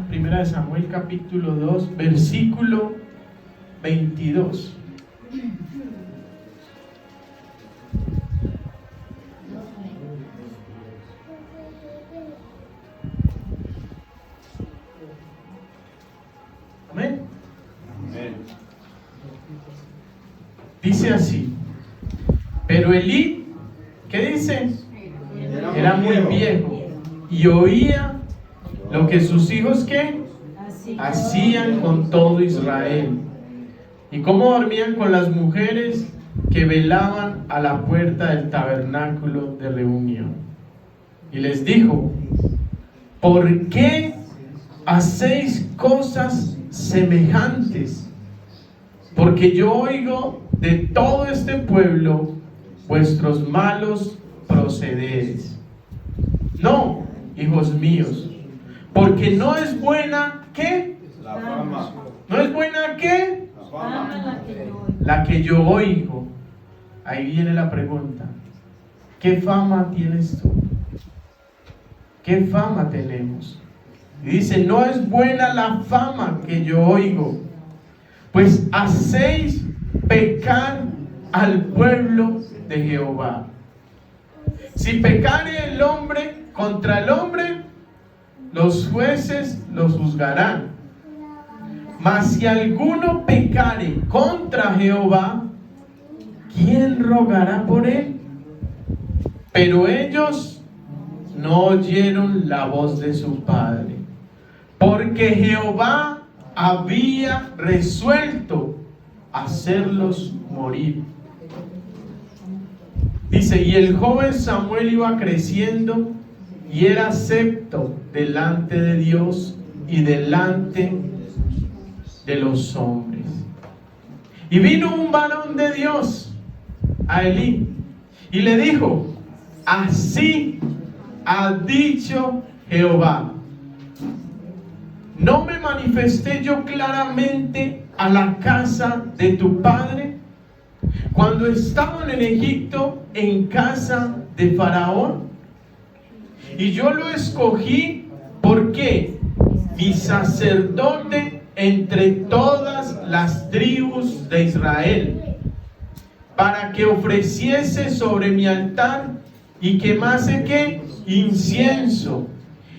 Primera de Samuel capítulo 2, versículo 22. Amén. Amén. Dice así: pero Elí, ¿qué dice? Era muy viejo y oía lo que sus hijos ¿qué? Hacían con todo Israel, y cómo dormían con las mujeres que velaban a la puerta del tabernáculo de reunión. Y les dijo: ¿por qué hacéis cosas semejantes? Porque yo oigo de todo este pueblo vuestros malos procederes. No, hijos míos, porque no es buena ¿qué? La fama. ¿No es buena qué? La fama. La que yo oigo. Ahí viene la pregunta: ¿qué fama tienes tú? ¿Qué fama tenemos? Y dice: no es buena la fama que yo oigo, pues hacéis pecar al pueblo de Jehová. Si pecare el hombre contra el hombre, los jueces los juzgarán. Mas si alguno pecare contra Jehová, ¿quién rogará por él? Pero ellos no oyeron la voz de su padre, porque Jehová había resuelto hacerlos morir. Dice: y el joven Samuel iba creciendo y era acepto delante de Dios y delante de los hombres. Y vino un varón de Dios a Elí y le dijo: así ha dicho Jehová, ¿no me manifesté yo claramente a la casa de tu padre cuando estaban en Egipto, en casa de Faraón? Y yo lo escogí porque mi sacerdote entre todas las tribus de Israel, para que ofreciese sobre mi altar y quemase ¿qué? Incienso,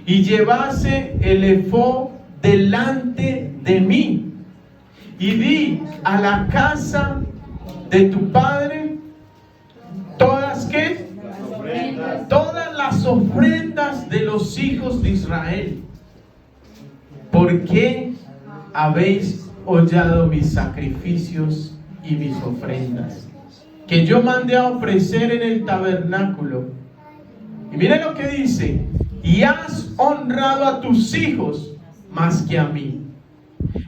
y llevase el efod delante de mí. Y di a la casa de tu padre todas ¿qué? Todas las ofrendas de los hijos de Israel. ¿Por qué habéis hollado mis sacrificios y mis ofrendas que yo mandé a ofrecer en el tabernáculo? Y mire lo que dice: y has honrado a tus hijos más que a mí,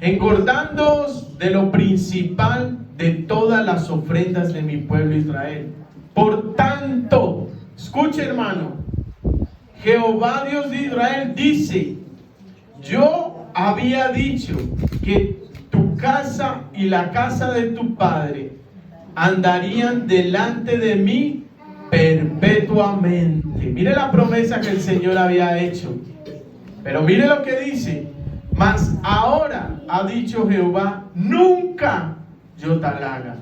engordándoos de lo principal de todas las ofrendas de mi pueblo Israel. Por tanto, escuche, hermano, Jehová Dios de Israel dice: yo había dicho que tu casa y la casa de tu padre andarían delante de mí perpetuamente. Mire la promesa que el Señor había hecho. Pero mire lo que dice: mas ahora ha dicho Jehová, nunca yo tal haga,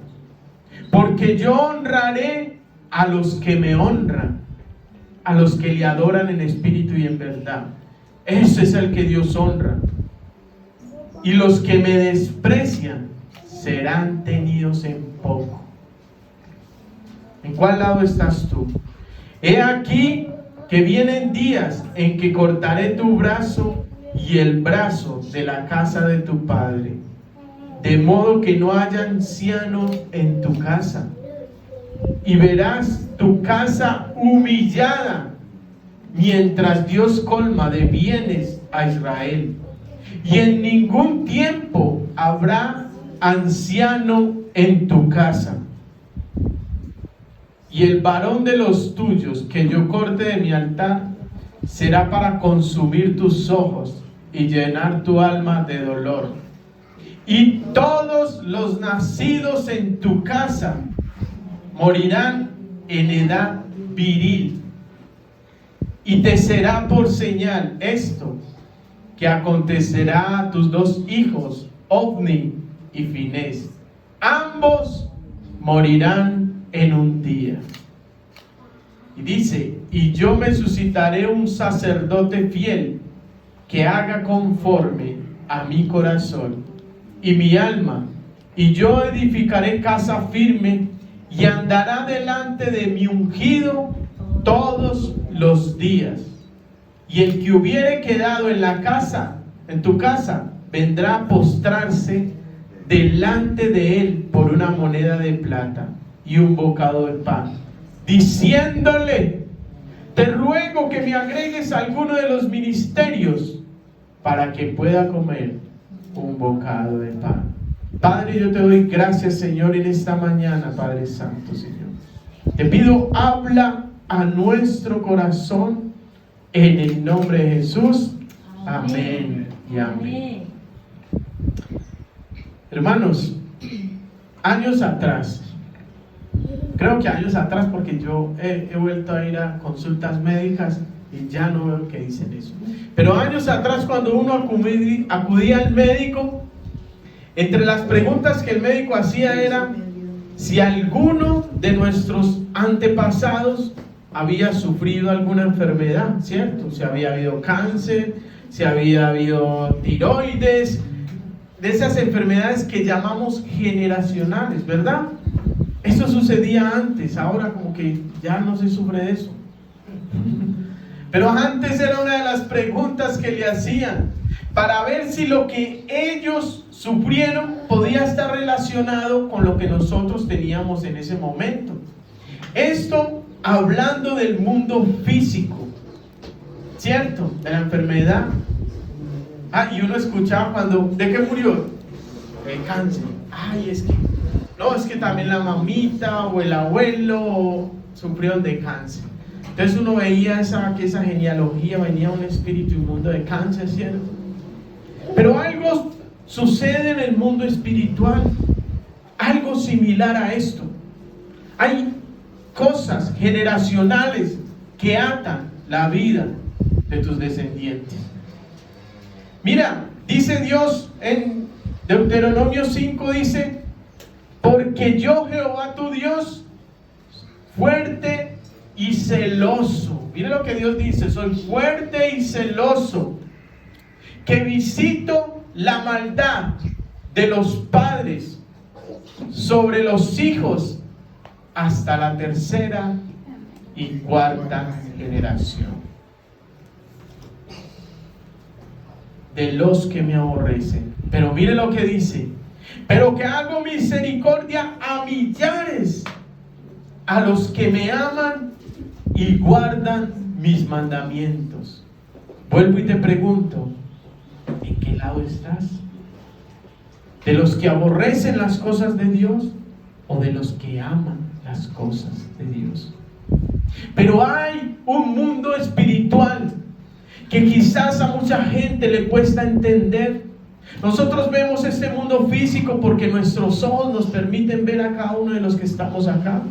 porque yo honraré a los que me honran, a los que le adoran en espíritu y en verdad. Ese es el que Dios honra. Y los que me desprecian serán tenidos en poco. ¿En cuál lado estás tú? He aquí que vienen días en que cortaré tu brazo y el brazo de la casa de tu padre, de modo que no haya anciano en tu casa, y verás tu casa humillada, mientras Dios colma de bienes a Israel, y en ningún tiempo habrá anciano en tu casa. Y el varón de los tuyos que yo corte de mi altar será para consumir tus ojos y llenar tu alma de dolor. Y todos los nacidos en tu casa morirán en edad viril. Y te será por señal esto: que acontecerá a tus 2 hijos, Ofni y Finés. Ambos morirán en un día. Y dice, y yo me suscitaré un sacerdote fiel que haga conforme a mi corazón y mi alma, y yo edificaré casa firme y andará delante de mi ungido todos los días. Y el que hubiere quedado en la casa, en tu casa, vendrá a postrarse delante de él por una moneda de plata y un bocado de pan, diciéndole, te ruego que me agregues a alguno de los ministerios para que pueda comer un bocado de pan. Padre, yo te doy gracias, Señor, en esta mañana, Padre Santo, Señor. Te pido, habla a nuestro corazón en el nombre de Jesús. Amén y amén. Hermanos, años atrás, creo que años atrás, porque yo he vuelto a ir a consultas médicas y ya no veo que dicen eso. Pero años atrás, cuando uno acudía al médico, entre las preguntas que el médico hacía era si alguno de nuestros antepasados había sufrido alguna enfermedad, ¿cierto? Si había habido cáncer, si había habido tiroides, de esas enfermedades que llamamos generacionales, ¿verdad? Eso sucedía antes, ahora como que ya no se sufre de eso. Pero antes era una de las preguntas que le hacían para ver si lo que ellos sufrieron podía estar relacionado con lo que nosotros teníamos en ese momento. Esto hablando del mundo físico, ¿cierto? De la enfermedad. Y uno escuchaba cuando, ¿de qué murió? De cáncer. Es que también la mamita o el abuelo sufrieron de cáncer. Entonces uno veía que esa genealogía venía un espíritu inmundo de cáncer, ¿cierto? Pero algo sucede en el mundo espiritual, algo similar a esto. Hay cosas generacionales que atan la vida de tus descendientes. Mira, dice Dios en Deuteronomio 5, dice, porque yo, Jehová tu Dios, fuerte y celoso. Mire lo que Dios dice, soy fuerte y celoso, que visito la maldad de los padres sobre los hijos hasta la 3ª y 4ª generación de los que me aborrecen. Pero mire lo que dice, pero que hago misericordia a millares, a los que me aman y guardan mis mandamientos. Vuelvo y te pregunto, ¿en qué lado estás? ¿De los que aborrecen las cosas de Dios o de los que aman las cosas de Dios? Pero hay un mundo espiritual que quizás a mucha gente le cuesta entender. Nosotros vemos este mundo físico porque nuestros ojos nos permiten ver a cada uno de los que estamos acá,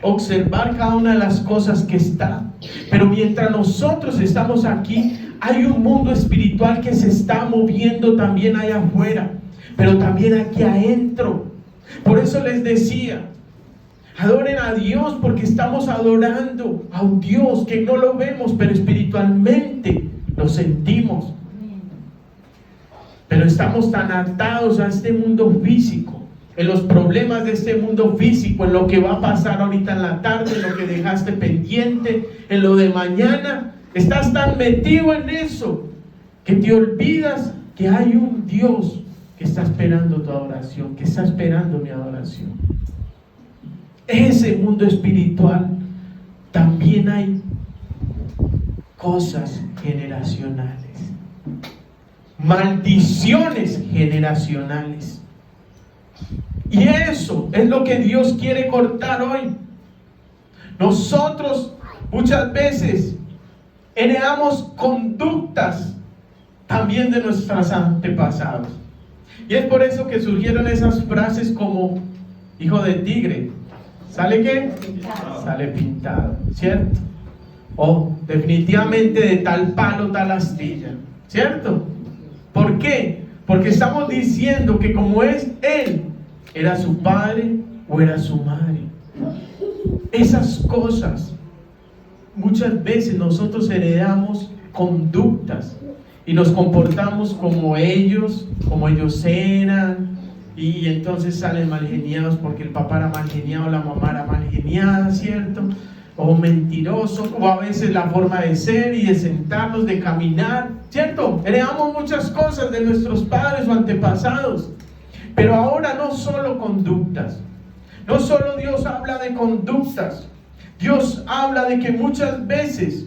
observar cada una de las cosas que está. Pero mientras nosotros estamos aquí, hay un mundo espiritual que se está moviendo también allá afuera, pero también aquí adentro. Por eso les decía, adoren a Dios, porque estamos adorando a un Dios que no lo vemos, pero espiritualmente lo sentimos. Pero estamos tan atados a este mundo físico, en los problemas de este mundo físico, en lo que va a pasar ahorita en la tarde, en lo que dejaste pendiente, en lo de mañana. Estás tan metido en eso que te olvidas que hay un Dios que está esperando tu adoración, que está esperando mi adoración. Ese mundo espiritual también hay cosas generacionales, maldiciones generacionales. Y eso es lo que Dios quiere cortar hoy. Nosotros muchas veces heredamos conductas también de nuestros antepasados. Y es por eso que surgieron esas frases como hijo de tigre, ¿sale qué? Pintado. Sale pintado, ¿cierto? O definitivamente de tal palo, tal astilla, ¿cierto? ¿Por qué? Porque estamos diciendo que como es Él, era su padre o era su madre. Esas cosas, muchas veces nosotros heredamos conductas y nos comportamos como ellos eran, y entonces salen mal geniados porque el papá era mal geniado, la mamá era mal geniada, ¿cierto? O mentiroso, o a veces la forma de ser y de sentarnos, de caminar, ¿cierto? Heredamos muchas cosas de nuestros padres o antepasados, pero ahora no solo conductas, no solo Dios habla de conductas, Dios habla de que muchas veces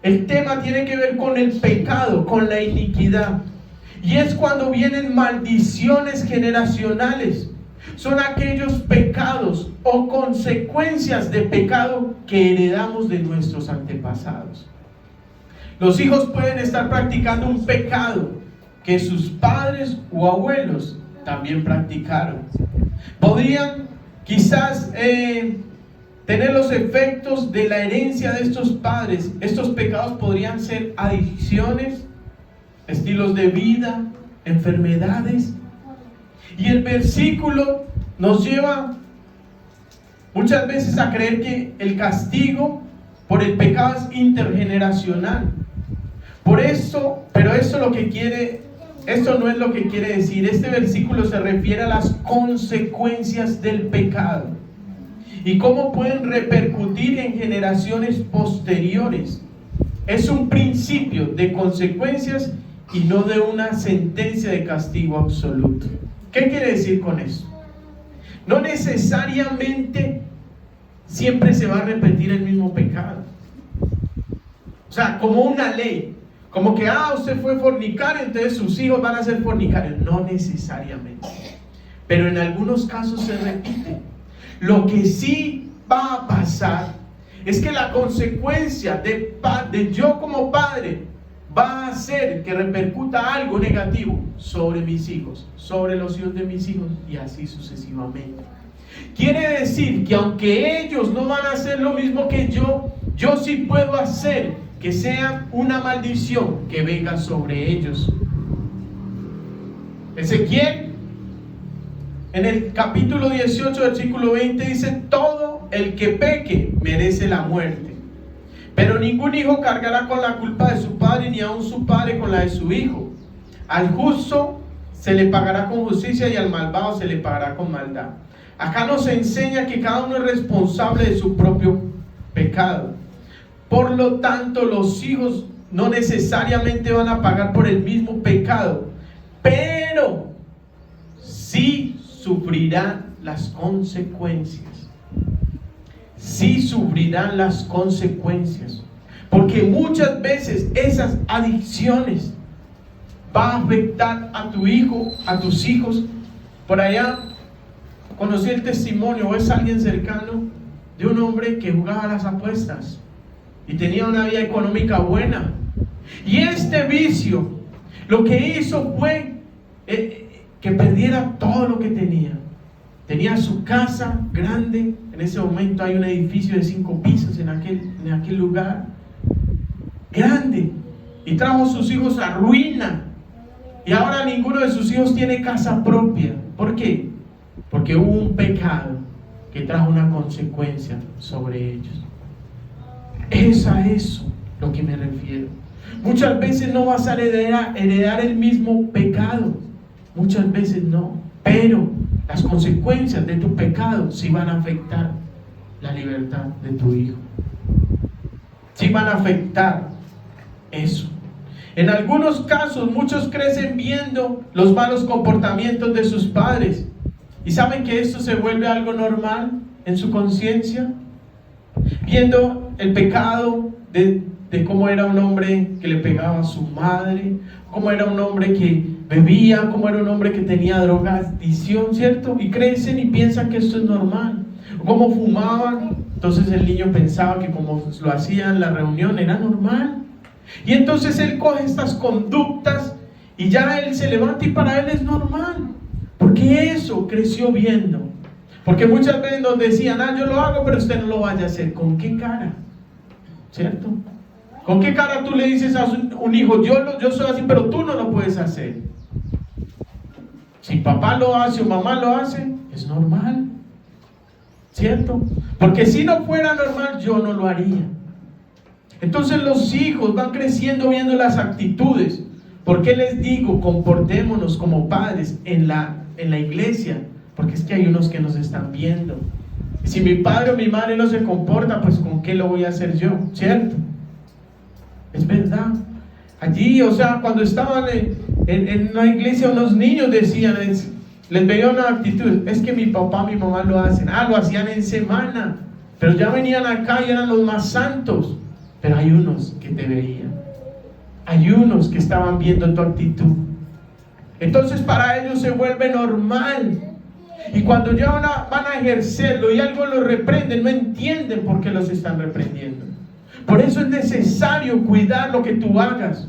el tema tiene que ver con el pecado, con la iniquidad. Y es cuando vienen maldiciones generacionales. Son aquellos pecados o consecuencias de pecado que heredamos de nuestros antepasados. Los hijos pueden estar practicando un pecado que sus padres o abuelos también practicaron. Podrían quizás tener los efectos de la herencia de estos padres. Estos pecados podrían ser adicciones, estilos de vida, enfermedades. Y el versículo nos lleva muchas veces a creer que el castigo por el pecado es intergeneracional. Por eso, pero esto no es lo que quiere decir. Este versículo se refiere a las consecuencias del pecado y cómo pueden repercutir en generaciones posteriores. Es un principio de consecuencias y no de una sentencia de castigo absoluto. ¿Qué quiere decir con eso? No necesariamente siempre se va a repetir el mismo pecado. O sea, como una ley, como que usted fue fornicario, entonces sus hijos van a ser fornicarios. No necesariamente, pero en algunos casos se repite. Lo que sí va a pasar es que la consecuencia de yo como padre va a hacer que repercuta algo negativo sobre mis hijos, sobre los hijos de mis hijos, y así sucesivamente. Quiere decir que aunque ellos no van a hacer lo mismo que yo sí puedo hacer que sea una maldición que venga sobre ellos. Ezequiel, en el capítulo 18, versículo 20, dice: todo el que peque merece la muerte, pero ningún hijo cargará con la culpa de su padre, ni aun su padre con la de su hijo. Al justo se le pagará con justicia, y al malvado se le pagará con maldad. Acá nos enseña que cada uno es responsable de su propio pecado. Por lo tanto, los hijos no necesariamente van a pagar por el mismo pecado, pero sí sufrirán las consecuencias. Sí sufrirán las consecuencias, porque muchas veces esas adicciones van a afectar a tu hijo, a tus hijos. Por allá conocí el testimonio, o es alguien cercano, de un hombre que jugaba a las apuestas y tenía una vida económica buena, y este vicio lo que hizo fue que perdiera todo lo que tenía. Tenía su casa grande. En ese momento hay un edificio de 5 pisos en aquel lugar grande, y trajo a sus hijos a ruina, y ahora ninguno de sus hijos tiene casa propia. ¿Por qué? Porque hubo un pecado que trajo una consecuencia sobre ellos. Es a eso lo que me refiero. Muchas veces no vas a heredar el mismo pecado, muchas veces no, pero las consecuencias de tu pecado sí van a afectar la libertad de tu hijo. Sí van a afectar eso. En algunos casos, muchos crecen viendo los malos comportamientos de sus padres, y saben que esto se vuelve algo normal en su conciencia, viendo el pecado de cómo era un hombre que le pegaba a su madre, cómo era un hombre que bebía, cómo era un hombre que tenía drogadicción, ¿cierto? Y crecen y piensan que esto es normal. Cómo fumaban, entonces el niño pensaba que como lo hacían en la reunión era normal. Y entonces él coge estas conductas y ya él se levanta y para él es normal, porque eso creció viendo. Porque muchas veces nos decían: yo lo hago, pero usted no lo vaya a hacer. ¿Con qué cara? ¿Cierto? ¿Con qué cara tú le dices a un hijo, yo soy así, pero tú no lo puedes hacer? Si papá lo hace o mamá lo hace, es normal, ¿cierto? Porque si no fuera normal, yo no lo haría. Entonces los hijos van creciendo viendo las actitudes. ¿Por qué les digo, comportémonos como padres en la iglesia? Porque es que hay unos que nos están viendo. Si mi padre o mi madre no se comporta, pues ¿con qué lo voy a hacer yo? ¿Cierto? Es verdad. Allí, o sea, cuando estaban en una iglesia, unos niños decían, les veía una actitud, es que mi papá, mi mamá lo hacen. Lo hacían en semana, pero ya venían acá y eran los más santos. Pero hay unos que te veían. Hay unos que estaban viendo tu actitud. Entonces para ellos se vuelve normal. Y cuando ya van a ejercerlo y algo los reprenden, no entienden por qué los están reprendiendo. Por eso es necesario cuidar lo que tú hagas.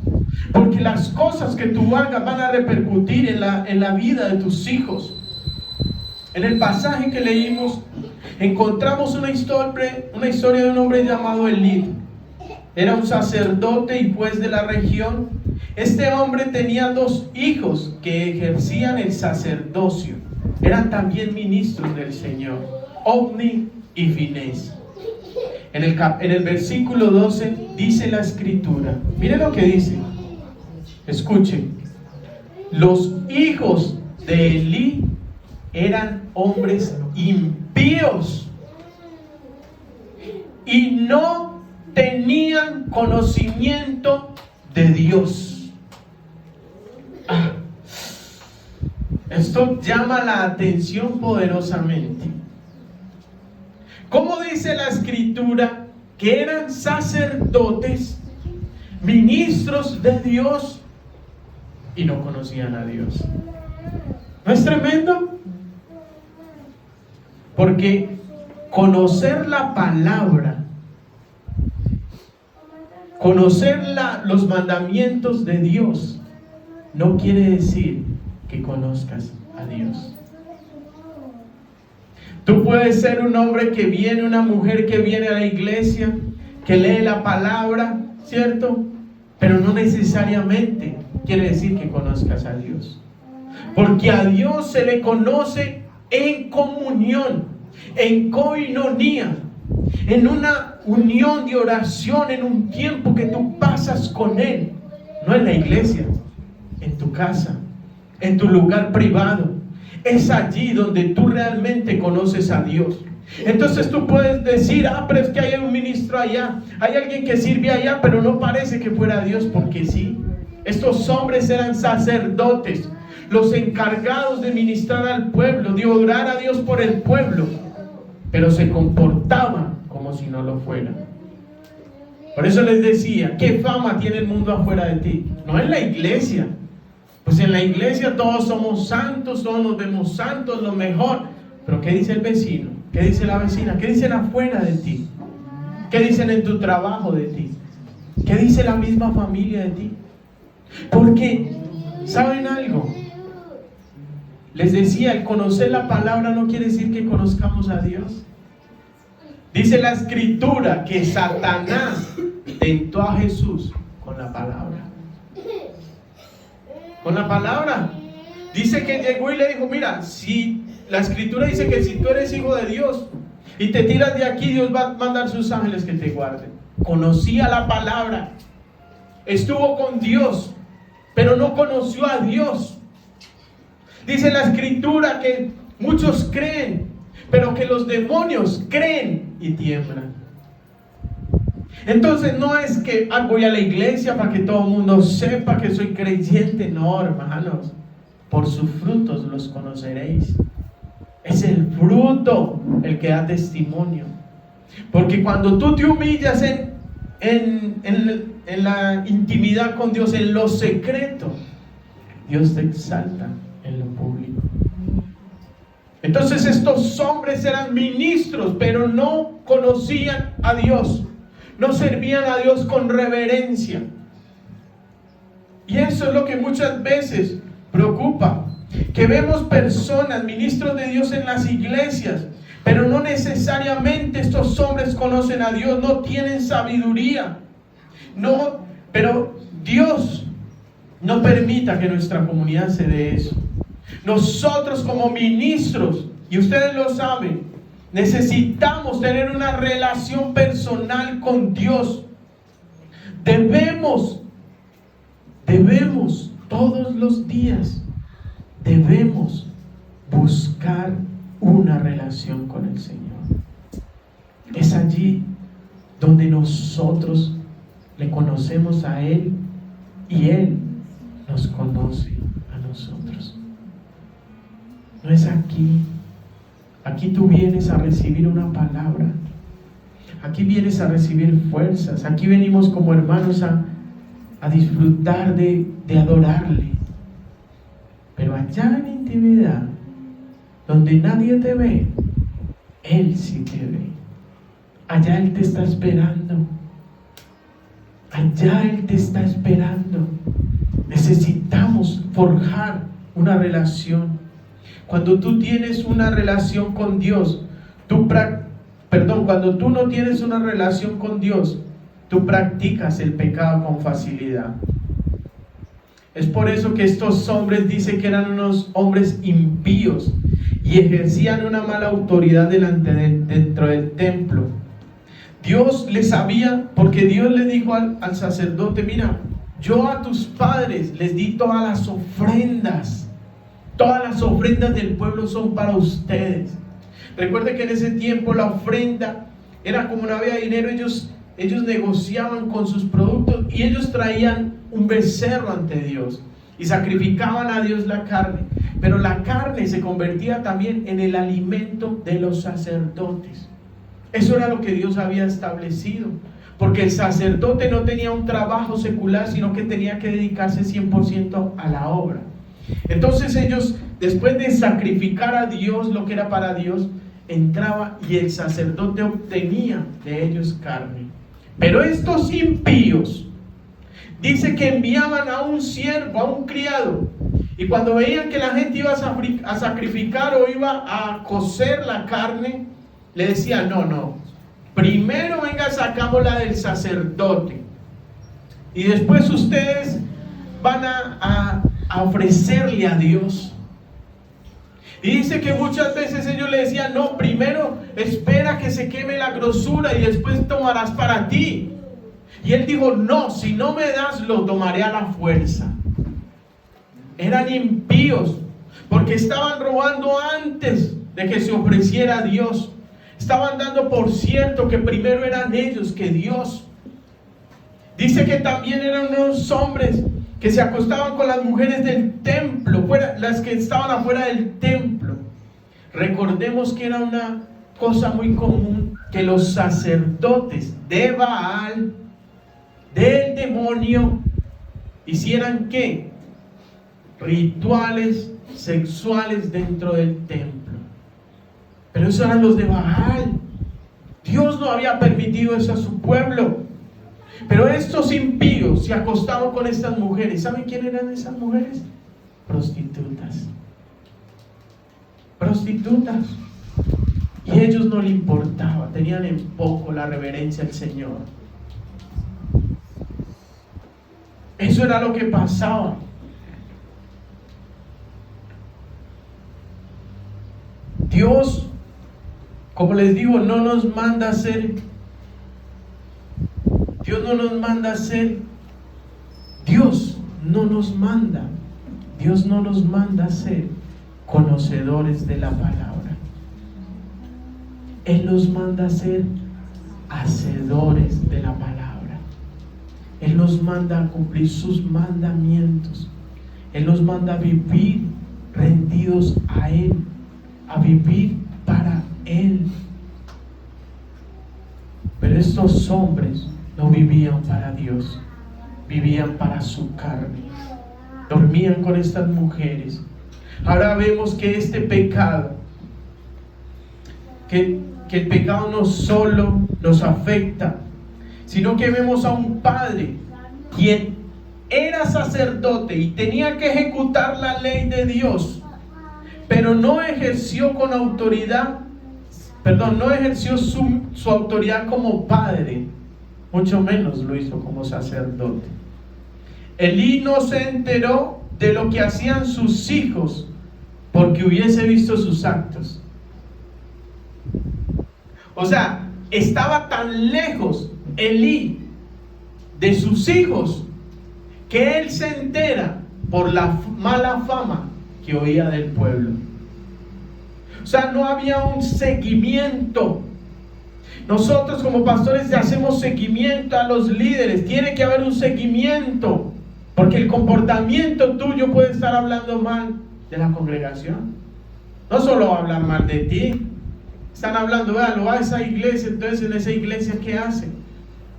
Porque las cosas que tú hagas van a repercutir en la vida de tus hijos. En el pasaje que leímos, encontramos una historia de un hombre llamado Elí. Era un sacerdote y juez de la región. Este hombre tenía 2 hijos que ejercían el sacerdocio. Eran también ministros del Señor, Ofni y Finés. En el versículo 12 dice la escritura. Mire lo que dice. Escuchen. Los hijos de Elí eran hombres impíos y no tenían conocimiento de Dios. Esto llama la atención poderosamente. ¿Cómo dice la escritura? Que eran sacerdotes, ministros de Dios y no conocían a Dios. ¿No es tremendo? Porque conocer la palabra, conocer los mandamientos de Dios, no quiere decir que conozcas a Dios. Tú puedes ser un hombre que viene, una mujer que viene a la iglesia, que lee la palabra, ¿cierto? Pero no necesariamente quiere decir que conozcas a Dios. Porque a Dios se le conoce en comunión, en koinonía, en una unión de oración, en un tiempo que tú pasas con Él. No en la iglesia, en tu casa, en tu lugar privado. Es allí donde tú realmente conoces a Dios. Entonces tú puedes decir, pero es que hay un ministro allá, hay alguien que sirve allá, pero no parece que fuera Dios, porque sí. Estos hombres eran sacerdotes, los encargados de ministrar al pueblo, de orar a Dios por el pueblo, pero se comportaban como si no lo fueran. Por eso les decía, ¿qué fama tiene el mundo afuera de ti? No en la iglesia. Pues en la iglesia todos somos santos, todos nos vemos santos, lo mejor. Pero ¿qué dice el vecino? ¿Qué dice la vecina? ¿Qué dicen afuera de ti? ¿Qué dicen en tu trabajo de ti? ¿Qué dice la misma familia de ti? Porque, ¿saben algo? Les decía, el conocer la palabra no quiere decir que conozcamos a Dios. Dice la escritura que Satanás tentó a Jesús con la palabra. Con la palabra. Dice que llegó y le dijo, mira, si la escritura dice que si tú eres hijo de Dios y te tiras de aquí, Dios va a mandar sus ángeles que te guarden. Conocía la palabra, estuvo con Dios, pero no conoció a Dios. Dice la escritura que muchos creen, pero que los demonios creen y tiemblan. Entonces no es que voy a la iglesia para que todo el mundo sepa que soy creyente. No, hermanos, por sus frutos los conoceréis. Es el fruto el que da testimonio. Porque cuando tú te humillas en la intimidad con Dios, en lo secreto, Dios te exalta en lo público. Entonces estos hombres eran ministros, pero no conocían a Dios. No servían a Dios con reverencia. Y eso es lo que muchas veces preocupa. Que vemos personas, ministros de Dios en las iglesias, pero no necesariamente estos hombres conocen a Dios, no tienen sabiduría, No, pero Dios no permita que nuestra comunidad se dé eso. Nosotros como ministros, y ustedes lo saben, necesitamos tener una relación personal con Dios. Debemos todos los días, debemos buscar una relación con el Señor. Es allí donde nosotros le conocemos a Él y Él nos conoce a nosotros. No es aquí. Aquí tú vienes a recibir una palabra. Aquí vienes a recibir fuerzas. Aquí venimos como hermanos a disfrutar de adorarle. Pero allá en intimidad, donde nadie te ve, Él sí te ve. Allá Él te está esperando. Allá Él te está esperando. Necesitamos forjar una relación. Cuando tú tienes una relación con Dios, cuando tú no tienes una relación con Dios, tú practicas el pecado con facilidad. Es por eso que estos hombres dicen que eran unos hombres impíos y ejercían una mala autoridad dentro del templo. Dios les sabía, porque Dios le dijo al sacerdote: mira, yo a tus padres les di todas las ofrendas. Todas las ofrendas del pueblo son para ustedes. Recuerde que en ese tiempo la ofrenda era como no había dinero, ellos negociaban con sus productos y ellos traían un becerro ante Dios y sacrificaban a Dios la carne. Pero la carne se convertía también en el alimento de los sacerdotes. Eso era lo que Dios había establecido, porque el sacerdote no tenía un trabajo secular, sino que tenía que dedicarse 100% a la obra. Entonces ellos, después de sacrificar a Dios lo que era para Dios, entraba y el sacerdote obtenía de ellos carne. Pero estos impíos, dice que enviaban a un siervo, a un criado, y cuando veían que la gente iba a sacrificar o iba a cocer la carne, le decían: no, primero venga, sacamos la del sacerdote y después ustedes van a ofrecerle a Dios. Y dice que muchas veces ellos le decían: no, primero espera que se queme la grosura y después tomarás para ti. Y él dijo: no, si no me das, lo tomaré a la fuerza. Eran impíos porque estaban robando antes de que se ofreciera a Dios. Estaban dando por cierto que primero eran ellos que Dios. Dice que también eran unos hombres que se acostaban con las mujeres del templo, las que estaban afuera del templo. Recordemos que era una cosa muy común que los sacerdotes de Baal, del demonio, hicieran ¿qué? Rituales sexuales dentro del templo. Pero esos eran los de Baal. Dios no había permitido eso a su pueblo. Pero estos impíos se acostaban con estas mujeres. ¿Saben quién eran esas mujeres? Prostitutas. Prostitutas. Y a ellos no les importaba, tenían en poco la reverencia al Señor. Eso era lo que pasaba. Dios, como les digo, no nos manda a hacer. Dios no nos manda a ser. Dios no nos manda a ser conocedores de la palabra. Él nos manda a ser hacedores de la palabra. Él nos manda a cumplir sus mandamientos. Él nos manda a vivir rendidos a Él, a vivir para Él. Pero estos hombres no vivían para Dios, vivían para su carne. Dormían con estas mujeres. Ahora vemos que este pecado, que el pecado no solo nos afecta, sino que vemos a un padre quien era sacerdote y tenía que ejecutar la ley de Dios, pero no ejerció con autoridad, no ejerció su autoridad como padre, mucho menos lo hizo como sacerdote. Elí no se enteró de lo que hacían sus hijos porque hubiese visto sus actos. O sea, estaba tan lejos Elí de sus hijos que él se entera por la mala fama que oía del pueblo. O sea, no había un seguimiento. Nosotros como pastores hacemos seguimiento a los líderes. Tiene que haber un seguimiento, porque el comportamiento tuyo puede estar hablando mal de la congregación. No solo hablar mal de ti. Están hablando, lo va a esa iglesia, entonces en esa iglesia ¿qué hace?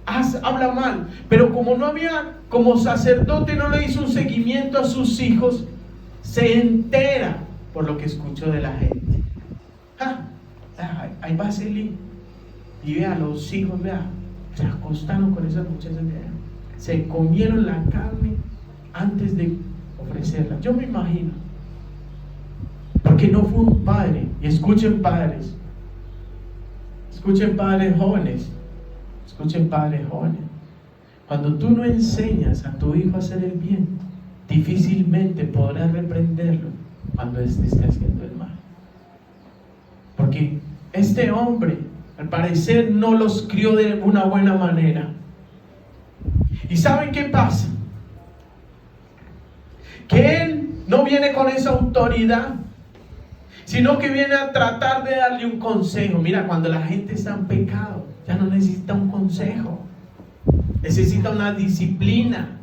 Habla mal. Pero como no había, como sacerdote no le hizo un seguimiento a sus hijos, se entera por lo que escuchó de la gente. Ahí va Elí. Y vea, los hijos, vea, se acostaron con esas muchachas, vea, se comieron la carne antes de ofrecerla. Yo me imagino, porque no fue un padre. Y escuchen padres jóvenes, cuando tú no enseñas a tu hijo a hacer el bien, difícilmente podrás reprenderlo cuando éste esté haciendo el mal. Porque este hombre, al parecer, no los crió de una buena manera. ¿Y saben qué pasa? Que él no viene con esa autoridad, sino que viene a tratar de darle un consejo. Mira, cuando la gente está en pecado, ya no necesita un consejo, necesita una disciplina.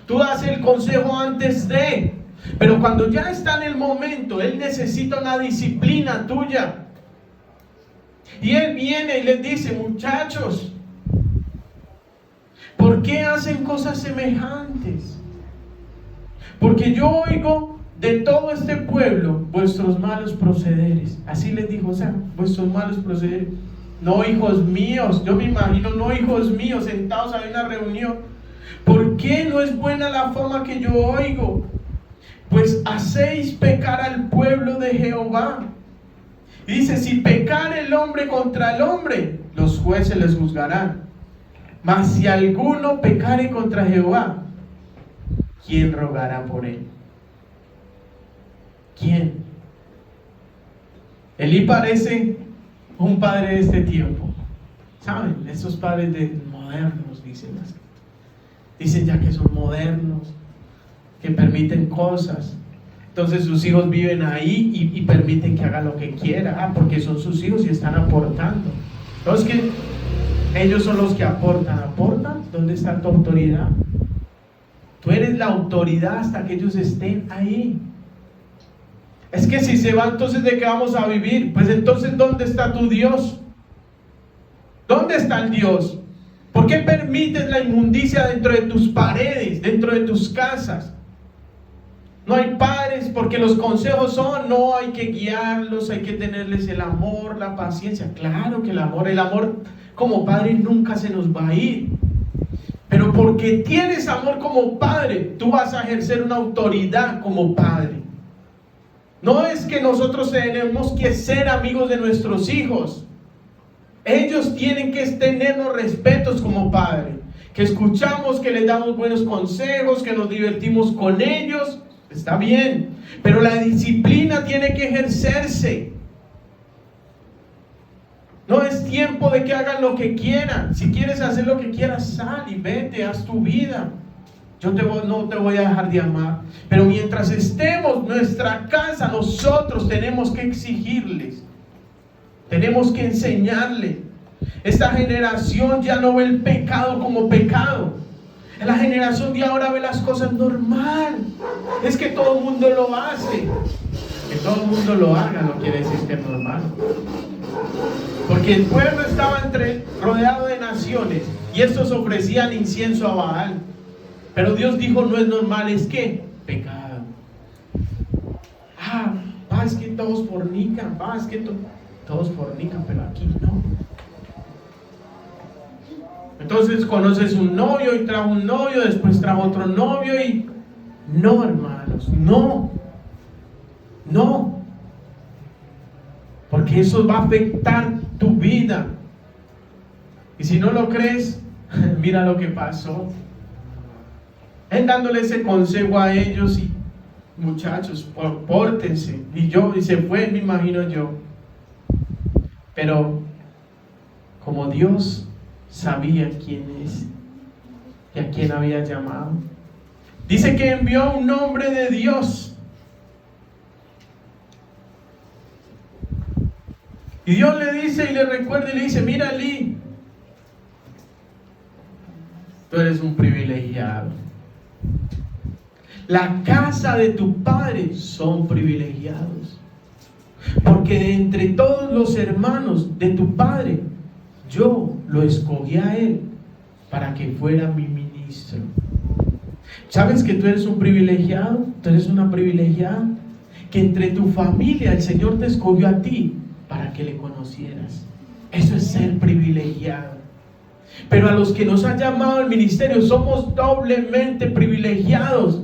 Tú das el consejo antes de, pero cuando ya está en el momento, él necesita una disciplina tuya. Y él viene y les dice: muchachos, ¿por qué hacen cosas semejantes? Porque yo oigo de todo este pueblo vuestros malos procederes. Así les dijo, o sea, vuestros malos procederes. No, hijos míos, yo me imagino, no, hijos míos, sentados en una reunión. ¿Por qué no es buena la fama que yo oigo? Pues hacéis pecar al pueblo de Jehová. Y dice: si pecare el hombre contra el hombre, los jueces les juzgarán. Mas si alguno pecare contra Jehová, ¿quién rogará por él? ¿Quién? Elí parece un padre de este tiempo. ¿Saben? Esos padres modernos, dicen ya que son modernos, que permiten cosas. Entonces sus hijos viven ahí y permiten que haga lo que quiera. Porque son sus hijos y están aportando. No es que ellos son los que aportan. ¿Aportan? ¿Dónde está tu autoridad? Tú eres la autoridad hasta que ellos estén ahí. Es que si se va, entonces ¿de qué vamos a vivir? Pues entonces ¿dónde está tu Dios? ¿Dónde está el Dios? ¿Por qué permites la inmundicia dentro de tus paredes, dentro de tus casas? No hay padres, porque los consejos son: no, hay que guiarlos, hay que tenerles el amor, la paciencia. Claro que el amor como padre nunca se nos va a ir. Pero porque tienes amor como padre, tú vas a ejercer una autoridad como padre. No es que nosotros tenemos que ser amigos de nuestros hijos. Ellos tienen que tenernos respetos como padre. Que escuchamos, que les damos buenos consejos, que nos divertimos con ellos. Está bien, pero la disciplina tiene que ejercerse. No es tiempo de que hagan lo que quieran. Si quieres hacer lo que quieras, sal y vete, haz tu vida. Yo no te voy a dejar de amar. Pero mientras estemos en nuestra casa, nosotros tenemos que exigirles. Tenemos que enseñarle. Esta generación ya no ve el pecado como pecado. La generación de ahora ve las cosas normal. Es que todo el mundo lo hace. Que todo el mundo lo haga no quiere decir que es normal. Porque el pueblo estaba rodeado de naciones y estos ofrecían incienso a Baal. Pero Dios dijo: no es normal, es que pecado. Es que todos fornican, es que todos fornican, pero aquí no. Entonces conoces un novio y trajo un novio, después trajo otro novio y... No, hermanos, no. Porque eso va a afectar tu vida. Y si no lo crees, mira lo que pasó. Él dándole ese consejo a ellos y muchachos, pórtense. Y se fue, me imagino yo. Pero como Dios sabía quién es y a quién había llamado, dice que envió un hombre de Dios. Y Dios le dice y le recuerda y le dice: mira, Eli, tú eres un privilegiado. La casa de tu padre son privilegiados, porque de entre todos los hermanos de tu padre, yo lo escogí a él para que fuera mi ministro. ¿Sabes que tú eres un privilegiado? Tú eres una privilegiada, que entre tu familia el Señor te escogió a ti para que le conocieras. Eso es ser privilegiado. Pero a los que nos ha llamado al ministerio somos doblemente privilegiados,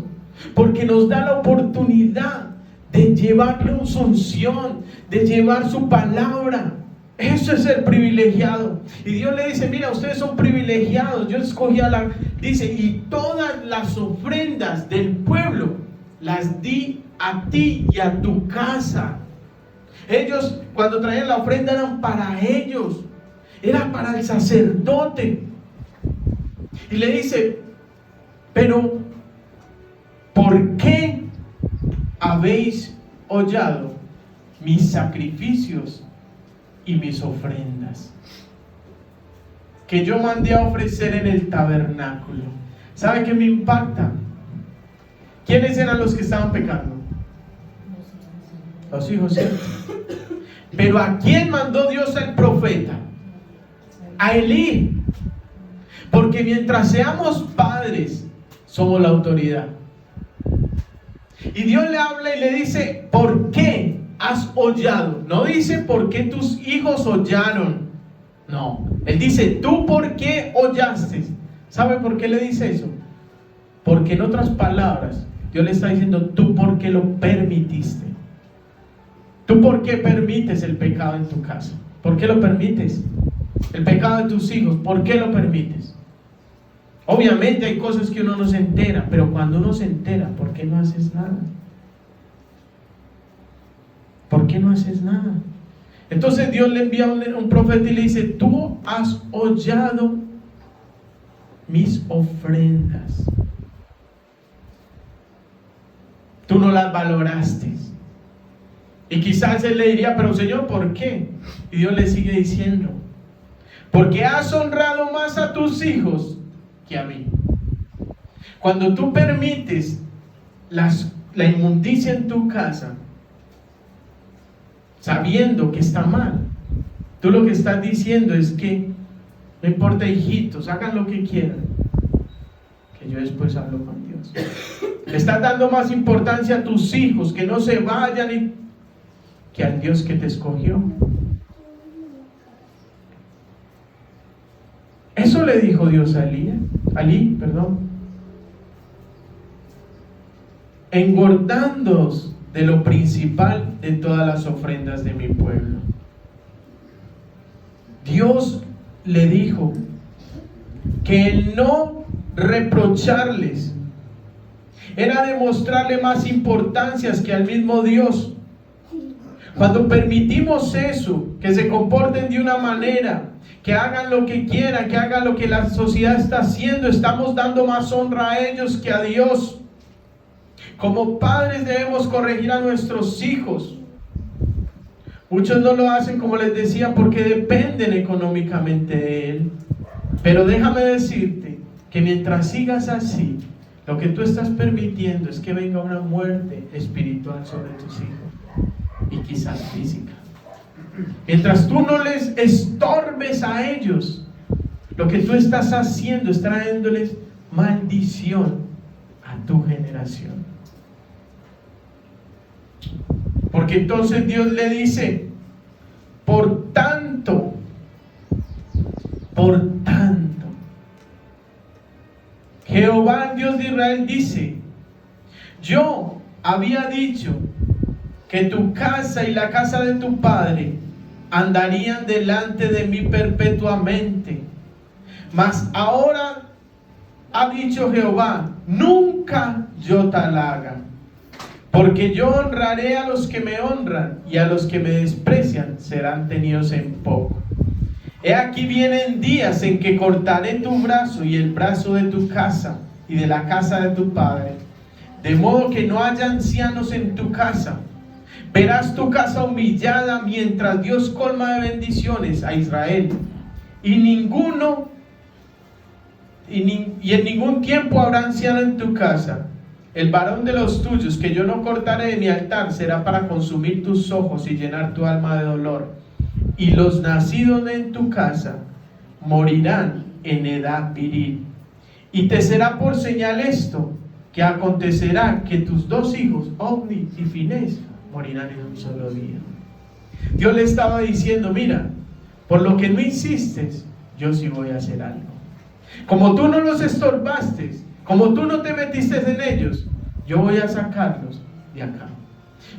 porque nos da la oportunidad de llevarle su unción, de llevar su palabra. Eso es ser privilegiado. Y Dios le dice: mira, ustedes son privilegiados. Yo escogí dice, y todas las ofrendas del pueblo las di a ti y a tu casa. Ellos, cuando traían la ofrenda, eran para ellos, era para el sacerdote. Y le dice: pero ¿por qué habéis hollado mis sacrificios y mis ofrendas que yo mandé a ofrecer en el tabernáculo? ¿Sabe qué me impacta? ¿Quiénes eran los que estaban pecando? Los hijos, ¿cierto? Pero ¿a quién mandó Dios al profeta? A Elí. Porque mientras seamos padres, somos la autoridad. Y Dios le habla y le dice: ¿por qué has hollado? No dice por qué tus hijos hollaron. No, Él dice: ¿tú por qué hollaste? ¿Sabe por qué le dice eso? Porque en otras palabras, Dios le está diciendo: ¿tú por qué lo permitiste? ¿Tú por qué permites el pecado en tu casa? ¿Por qué lo permites? El pecado de tus hijos, ¿por qué lo permites? Obviamente hay cosas que uno no se entera, pero cuando uno se entera, ¿por qué no haces nada? ¿Por qué no haces nada? Entonces Dios le envía un profeta y le dice: tú has hollado mis ofrendas. Tú no las valoraste. Y quizás él le diría: pero Señor, ¿por qué? Y Dios le sigue diciendo: porque has honrado más a tus hijos que a mí. Cuando tú permites la inmundicia en tu casa, sabiendo que está mal, tú lo que estás diciendo es que no importa, hijitos, hagan lo que quieran, que yo después hablo con Dios. Le estás dando más importancia a tus hijos, que no se vayan, que al Dios que te escogió. Eso le dijo Dios a Elí, engordándoos de lo principal de todas las ofrendas de mi pueblo. Dios le dijo que el no reprocharles era demostrarle más importancias que al mismo Dios. Cuando permitimos eso, que se comporten de una manera, que hagan lo que quieran, que hagan lo que la sociedad está haciendo, estamos dando más honra a ellos que a Dios. Como padres debemos corregir a nuestros hijos. Muchos no lo hacen, como les decía, porque dependen económicamente de él. Pero déjame decirte que mientras sigas así, lo que tú estás permitiendo es que venga una muerte espiritual sobre tus hijos, y quizás física. Mientras tú no les estorbes a ellos, lo que tú estás haciendo es trayéndoles maldición a tu generación. Porque entonces Dios le dice: por tanto, Jehová, Dios de Israel, dice: yo había dicho que tu casa y la casa de tu padre andarían delante de mí perpetuamente, Mas ahora ha dicho Jehová, nunca yo tal haga. Porque yo honraré a los que me honran, y a los que me desprecian serán tenidos en poco. He aquí vienen días en que cortaré tu brazo y el brazo de tu casa y de la casa de tu padre, de modo que no haya ancianos en tu casa. Verás tu casa humillada mientras Dios colma de bendiciones a Israel, y en ningún tiempo habrá anciano en tu casa. El varón de los tuyos que yo no cortaré de mi altar será para consumir tus ojos y llenar tu alma de dolor. Y los nacidos en tu casa morirán en edad viril. Y te será por señal esto, que acontecerá que tus dos hijos, Ofni y Finés, morirán en un solo día. Dios le estaba diciendo, mira, por lo que no insistes, yo sí voy a hacer algo. Como tú no los estorbaste, como tú no te metiste en ellos, yo voy a sacarlos de acá.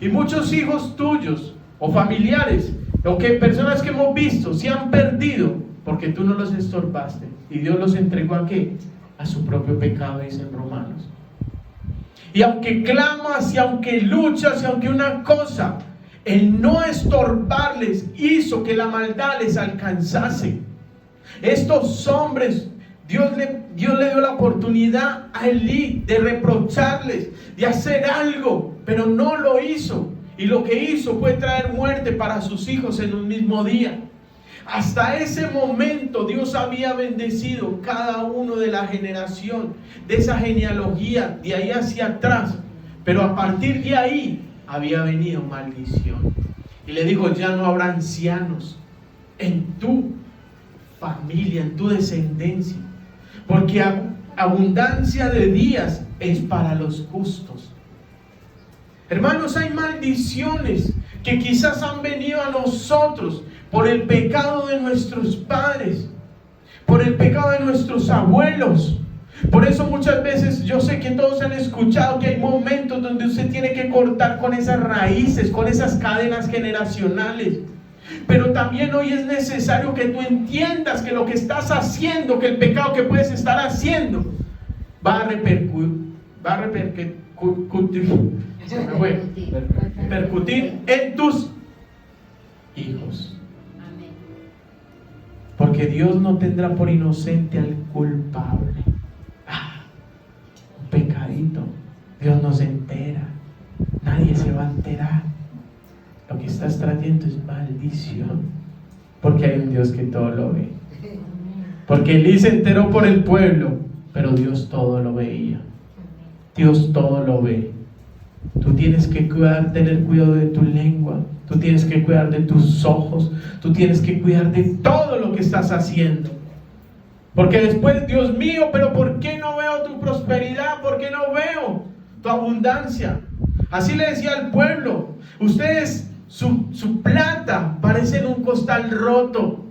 Y muchos hijos tuyos o familiares, o que personas que hemos visto, se han perdido porque tú no los estorbaste. Y Dios los entregó ¿a qué? A su propio pecado, dicen Romanos. Y aunque clamas, y aunque luchas, y aunque una cosa, el no estorbarles hizo que la maldad les alcanzase. Estos hombres, Dios le dio la oportunidad a Elí de reprocharles, de hacer algo, pero no lo hizo. Y lo que hizo fue traer muerte para sus hijos en un mismo día. Hasta ese momento Dios había bendecido cada uno de la generación, de esa genealogía, de ahí hacia atrás. Pero a partir de ahí había venido maldición. Y le dijo, ya no habrá ancianos en tu familia, en tu descendencia. Porque abundancia de días es para los justos. Hermanos, hay maldiciones que quizás han venido a nosotros por el pecado de nuestros padres, por el pecado de nuestros abuelos. Por eso muchas veces yo sé que todos han escuchado que hay momentos donde usted tiene que cortar con esas raíces, con esas cadenas generacionales. Pero también hoy es necesario que tú entiendas que lo que estás haciendo, que el pecado que puedes estar haciendo, va a repercutir en tus hijos. Porque Dios no tendrá por inocente al culpable. Un pecadito, Dios no se entera, nadie se va a enterar. Lo que estás trayendo es maldición, porque hay un Dios que todo lo ve. Porque Elí se enteró por el pueblo, pero Dios todo lo veía. Dios todo lo ve. Tú tienes que tener cuidado de tu lengua, tú tienes que cuidar de tus ojos, tú tienes que cuidar de todo lo que estás haciendo. Porque después, Dios mío, pero ¿por qué no veo tu prosperidad? ¿Por qué no veo tu abundancia? Así le decía al pueblo, ustedes su plata parece en un costal roto,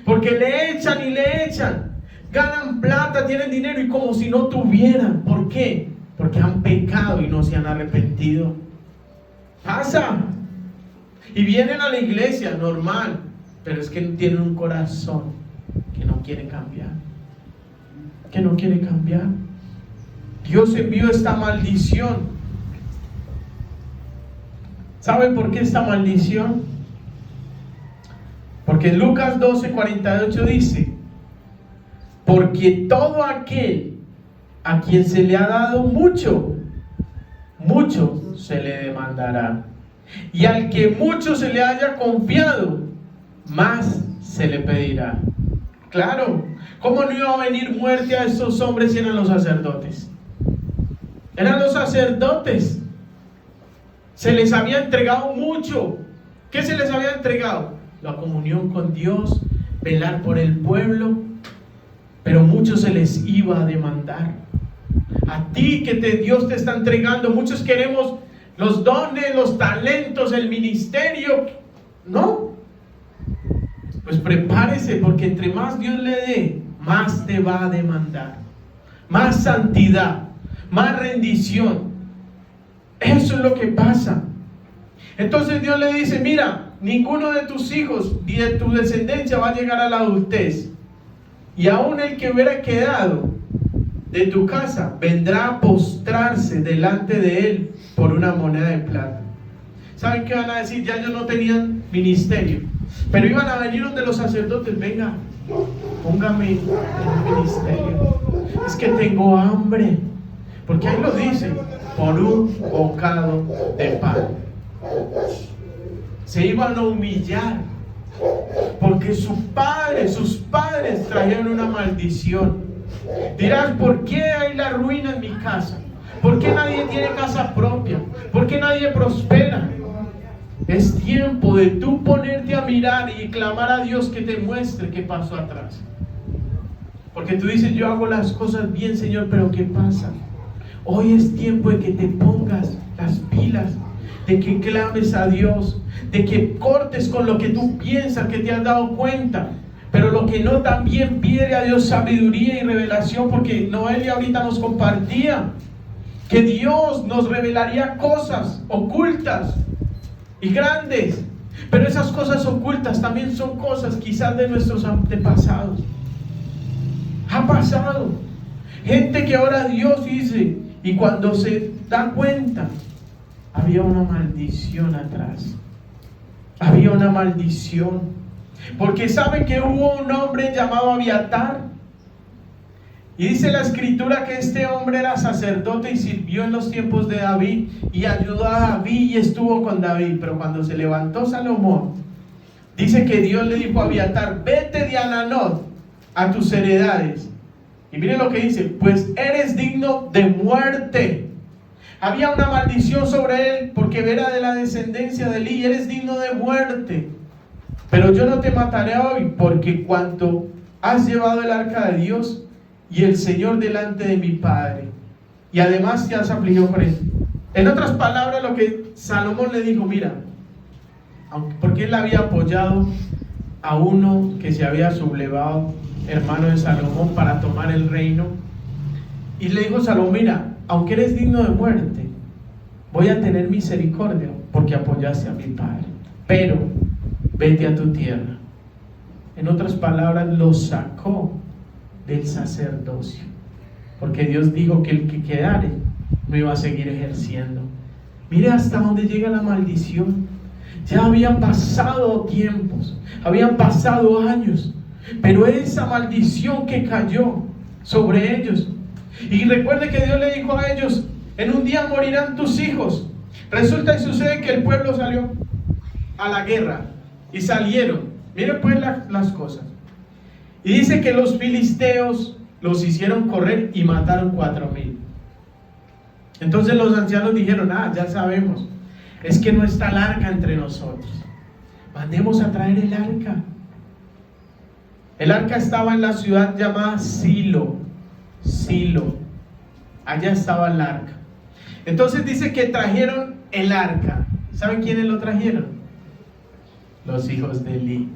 porque le echan y le echan, ganan plata, tienen dinero y como si no tuvieran. ¿Por qué? Porque han pecado y no se han arrepentido. Pasa. Y vienen a la iglesia, normal, pero es que tienen un corazón que no quiere cambiar. Que no quiere cambiar. Dios envió esta maldición. ¿Saben por qué esta maldición? Porque Lucas 12:48 dice: porque todo aquel a quien se le ha dado mucho, mucho se le demandará. Y al que mucho se le haya confiado, más se le pedirá. Claro, ¿cómo no iba a venir muerte a estos hombres si eran los sacerdotes? Eran los sacerdotes. Se les había entregado mucho. ¿Qué se les había entregado? La comunión con Dios, velar por el pueblo, pero mucho se les iba a demandar. A ti que Dios te está entregando, muchos queremos los dones, los talentos, el ministerio. ¿No? Pues prepárese, porque entre más Dios le dé, más te va a demandar. Más santidad, más rendición. Eso es lo que pasa. Entonces Dios le dice: mira, ninguno de tus hijos ni de tu descendencia va a llegar a la adultez. Y aún el que hubiera quedado de tu casa vendrá a postrarse delante de él por una moneda de plata. ¿Saben qué van a decir? Ya ellos no tenían ministerio, pero iban a venir donde los sacerdotes. Venga, póngame en el ministerio. Es que tengo hambre. Porque ahí lo dice, por un bocado de pan. Se iban a humillar, porque sus padres trajeron una maldición. Dirás, ¿por qué hay la ruina en mi casa? ¿Por qué nadie tiene casa propia? ¿Por qué nadie prospera? Es tiempo de tú ponerte a mirar y clamar a Dios que te muestre qué pasó atrás. Porque tú dices, yo hago las cosas bien, Señor, pero ¿qué pasa? Hoy es tiempo de que te pongas las pilas, de que clames a Dios, de que cortes con lo que tú piensas que te has dado cuenta. Pero lo que no, también pide a Dios sabiduría y revelación, porque Noelia ahorita nos compartía que Dios nos revelaría cosas ocultas y grandes. Pero esas cosas ocultas también son cosas quizás de nuestros antepasados. Ha pasado. Gente que ahora Dios dice, y cuando se da cuenta, había una maldición atrás. Había una maldición. Porque saben que hubo un hombre llamado Abiatar. Y dice la escritura que este hombre era sacerdote y sirvió en los tiempos de David y ayudó a David y estuvo con David. Pero cuando se levantó Salomón, dice que Dios le dijo a Abiatar, vete de Ananot a tus heredades. Y miren lo que dice, pues eres digno de muerte. Había una maldición sobre él porque era de la descendencia de Eli, eres digno de muerte. Pero yo no te mataré hoy, porque cuanto has llevado el arca de Dios y el Señor delante de mi Padre, y además te has afligido por él. En otras palabras, lo que Salomón le dijo, mira, porque él había apoyado a uno que se había sublevado, hermano de Salomón, para tomar el reino, y le dijo Salomón, mira, aunque eres digno de muerte, voy a tener misericordia porque apoyaste a mi padre, pero vete a tu tierra. En otras palabras, lo sacó del sacerdocio, porque Dios dijo que el que quedare no iba a seguir ejerciendo. Mire hasta dónde llega la maldición. Ya habían pasado tiempos, habían pasado años, pero esa maldición que cayó sobre ellos. Y recuerde que Dios le dijo a ellos, en un día morirán tus hijos. Resulta y sucede que el pueblo salió a la guerra y salieron. Miren pues las cosas. Y dice que los filisteos los hicieron correr y mataron 4,000. Entonces los ancianos dijeron, ya sabemos, es que no está el arca entre nosotros. Mandemos a traer el arca. El arca estaba en la ciudad llamada Silo. Allá estaba el arca. Entonces dice que trajeron el arca. ¿Saben quiénes lo trajeron? Los hijos de Eli.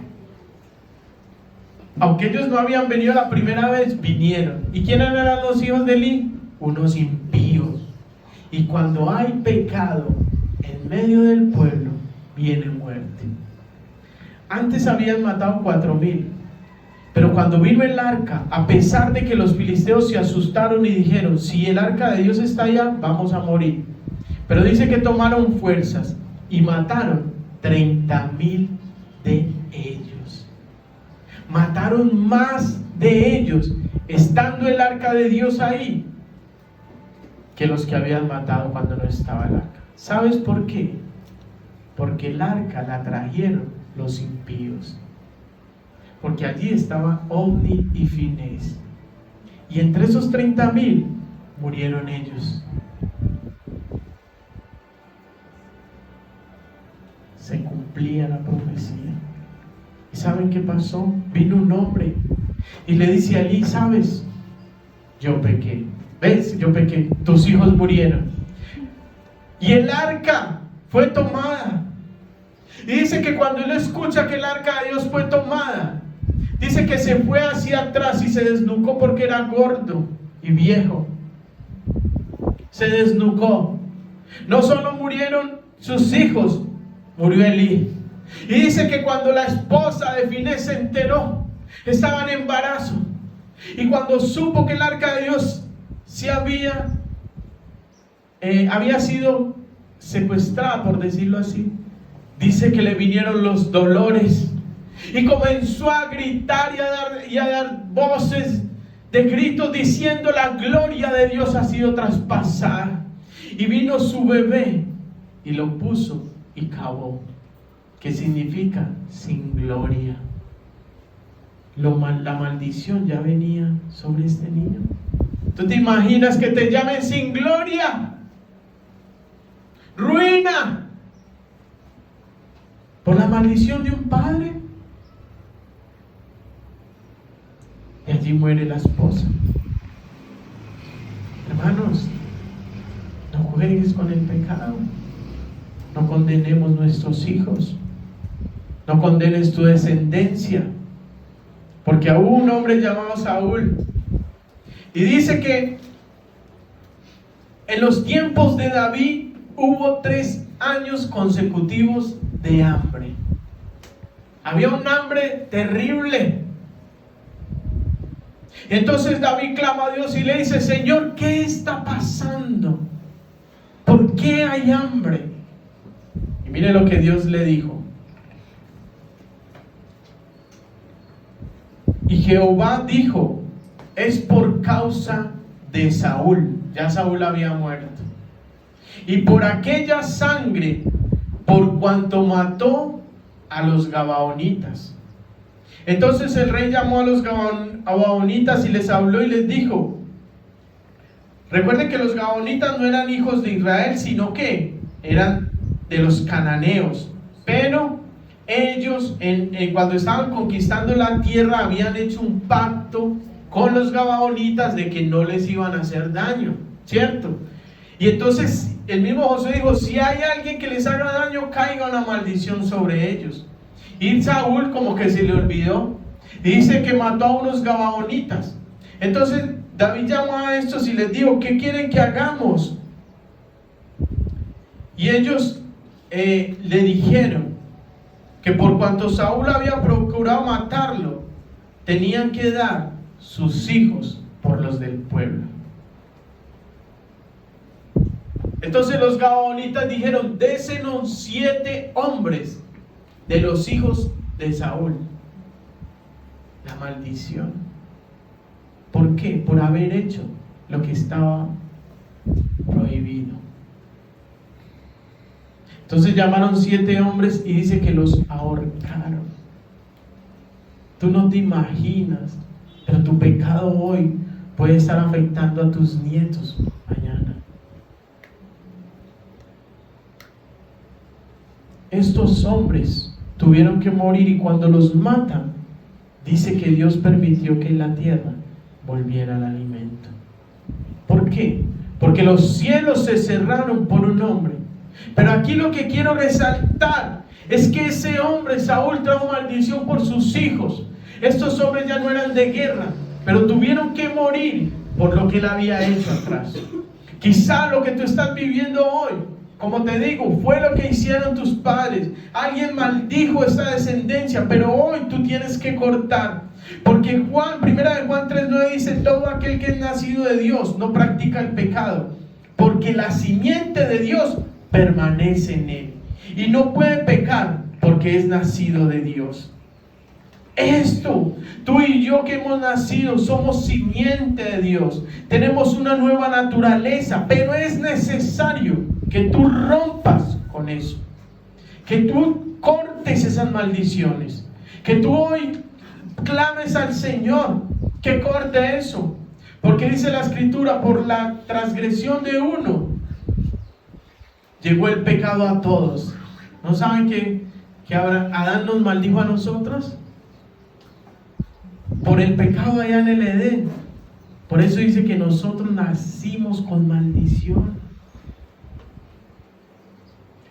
Aunque ellos no habían venido la primera vez, vinieron. ¿Y quiénes eran los hijos de Eli? Unos impíos. Y cuando hay pecado en medio del pueblo, viene muerte. Antes habían matado 4,000. Pero cuando vino el arca, a pesar de que los filisteos se asustaron y dijeron, si el arca de Dios está allá, vamos a morir. Pero dice que tomaron fuerzas y mataron 30,000 de ellos. Mataron más de ellos, estando el arca de Dios ahí, que los que habían matado cuando no estaba el arca. ¿Sabes por qué? Porque el arca la trajeron los impíos. Porque allí estaba Ofni y Finés. Y entre esos 30,000 murieron ellos. Se cumplía la profecía. ¿Y saben qué pasó? Vino un hombre y le dice a Eli, ¿sabes? Yo pequé. ¿Ves? Yo pequé. Tus hijos murieron. Y el arca fue tomada. Y dice que cuando él escucha que el arca de Dios fue tomada, dice que se fue hacia atrás y se desnucó porque era gordo y viejo. Se desnucó. No solo murieron sus hijos, murió Eli. Y dice que cuando la esposa de Finés se enteró, estaba en embarazo. Y cuando supo que el arca de Dios se había sido secuestrada, por decirlo así, dice que le vinieron los dolores y comenzó a gritar y a dar voces de gritos diciendo: la gloria de Dios ha sido traspasada. Y vino su bebé y lo puso y cavó, que significa sin gloria. La maldición ya venía sobre este niño. ¿Tú te imaginas que te llamen sin gloria? Ruina por la maldición de un padre. Y allí muere la esposa. Hermanos, no juegues con el pecado. No condenemos nuestros hijos. No condenes tu descendencia. Porque hubo un hombre llamado Saúl. Y dice que en los tiempos de David hubo 3 años consecutivos de hambre. Había un hambre terrible. Entonces David clama a Dios y le dice: Señor, ¿qué está pasando? ¿Por qué hay hambre? Y mire lo que Dios le dijo. Y Jehová dijo: es por causa de Saúl. Ya Saúl había muerto. Y por aquella sangre, por cuanto mató a los gabaonitas. Entonces el rey llamó a los gabaonitas y les habló y les dijo: recuerden que los gabaonitas no eran hijos de Israel, sino que eran de los cananeos. Pero ellos cuando estaban conquistando la tierra habían hecho un pacto con los gabaonitas de que no les iban a hacer daño, ¿cierto? Y entonces el mismo Josué dijo: si hay alguien que les haga daño, caiga una maldición sobre ellos. Y Saúl como que se le olvidó y dice que mató a unos gabaonitas. Entonces David llamó a estos y les dijo: ¿qué quieren que hagamos? Y ellos le dijeron que por cuanto Saúl había procurado matarlo, tenían que dar sus hijos por los del pueblo. Entonces los gabaonitas dijeron: désenos 7 hombres de los hijos de Saúl. La maldición. ¿Por qué? Por haber hecho lo que estaba prohibido. Entonces llamaron 7 hombres y dice que los ahorcaron. Tú no te imaginas, pero tu pecado hoy puede estar afectando a tus nietos mañana. Estos hombres tuvieron que morir, y cuando los matan, dice que Dios permitió que en la tierra volviera el alimento. ¿Por qué? Porque los cielos se cerraron por un hombre. Pero aquí lo que quiero resaltar es que ese hombre, Saúl, trajo maldición por sus hijos. Estos hombres ya no eran de guerra, pero tuvieron que morir por lo que él había hecho atrás. Quizá lo que tú estás viviendo hoy, como te digo, fue lo que hicieron tus padres. Alguien maldijo esta descendencia, pero hoy tú tienes que cortar. Porque primera de Juan 3:9 dice: todo aquel que es nacido de Dios no practica el pecado, porque la simiente de Dios permanece en él, y no puede pecar porque es nacido de Dios. Tú y yo que hemos nacido somos simiente de Dios, tenemos una nueva naturaleza, pero es necesario que tú rompas con eso, que tú cortes esas maldiciones, que tú hoy clames al Señor que corte eso, porque dice la Escritura: por la transgresión de uno llegó el pecado a todos. ¿No saben que Adán nos maldijo a nosotros? Por el pecado allá en el Edén. Por eso dice que nosotros nacimos con maldición.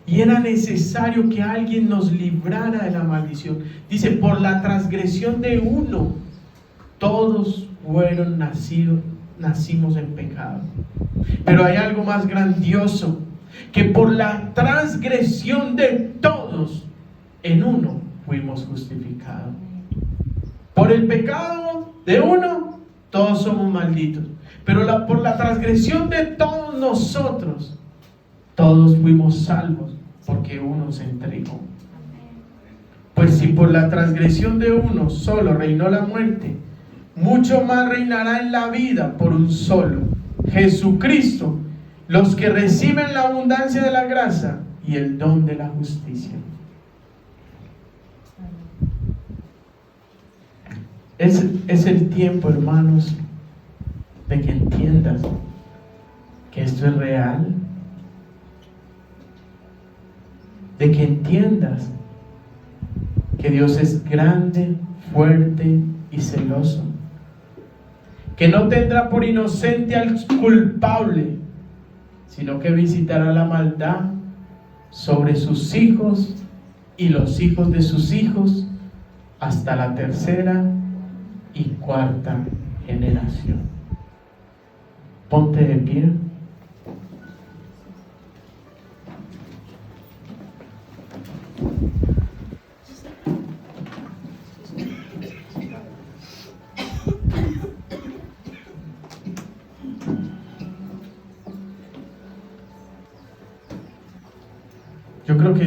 Y era necesario que alguien nos librara de la maldición. Dice: por la transgresión de uno, todos nacimos en pecado. Pero hay algo más grandioso: que por la transgresión de todos, en uno fuimos justificados. Por el pecado de uno, Todos somos malditos. Pero por la transgresión de todos nosotros, todos fuimos salvos, porque uno se entregó. Pues si por la transgresión de uno solo reinó la muerte, mucho más reinará en la vida por un solo, Jesucristo, los que reciben la abundancia de la gracia y el don de la justicia. Es el tiempo, hermanos, de que entiendas que esto es real, de que entiendas que Dios es grande, fuerte y celoso, que no tendrá por inocente al culpable, sino que visitará la maldad sobre sus hijos y los hijos de sus hijos hasta la tercera y cuarta generación. Ponte de pie. Yo creo que